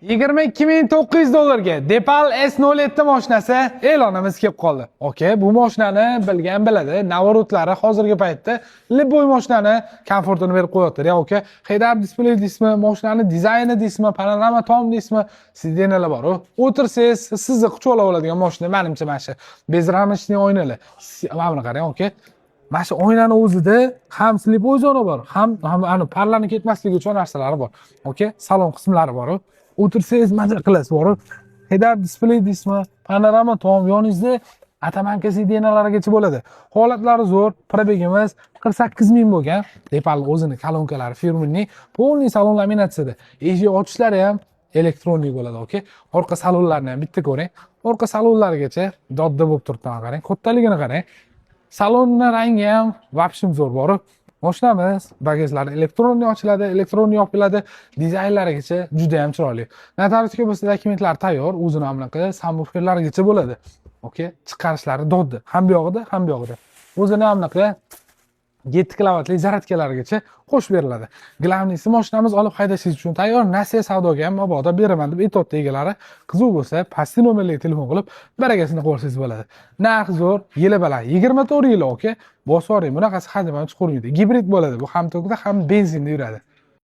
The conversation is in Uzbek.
$22,900 Depal S07 mashinasi e'lonimiz kelib qoldi. Okey, bu mashinani bilgan biladi. Navorotlari hozirgi paytda Liboy mashinani komfortini berib qo'yapti. Okey, head-up display deysizmi, mashinani dizayni deysizmi, panorama tom deysizmi, sidenalar bor. O'tirsangiz sizni quchoqlab oladigan mashina menimcha mana shu. Bezramishli oynalar. Mana buni qarang, okey. Mana shu oynani o'zida ham Liboy zona bor, ham parlani ketmasligi uchun narsalari bor. Okey, salon qismlari bor. O'tirsangiz maza qilasiz bor. Head-up display deysizmi, panorama tom, yoningizda atamanka sidenalarigacha bo'ladi. Holatlari zo'r, probegimiz 48,000 bo'lgan. Depal o'zini kolonkalari firmenniy, полный salon laminatsiyada. Eshik ochishlari ham elektronik bo'ladi, okey. Orqa salonlarni ham bitta ko'ring. Orqa salonlarigacha dodda bo'lib turibdi, qarang. Kattaligini qarang. Salonni rangi ham vobshim zo'r bor. Mashinamiz bagajlari elektronli ochiladi, elektronli yopiladi, dizaynlarigacha juda ham chiroyli. Notarizga bo'lsa dokumentlar tayyor, o'zini anaqa samburferlargacha bo'ladi. Okey, chiqarishlari doddi. Ham bu yog'ida, ham bu yog'ida. O'zini anaqa 7 kilovatli zaryadkalarigacha qo'shib beriladi. Glavnisi mashinamiz olib haydashingiz uchun tayyor. Nasiya savdoga ham mabodo beraman deb aytayotdi egalari. Qiziq bo'lsa, pastki nomerlarga telefon qilib, baragasini qo'ysangiz bo'ladi. Narx zo'r, yili baland 24 yil, okey. Bosvoring, bunaqasi hademay chiqurmaydi. Gibrid bo'ladi. Bu ham tokda, ham benzinda yuradi.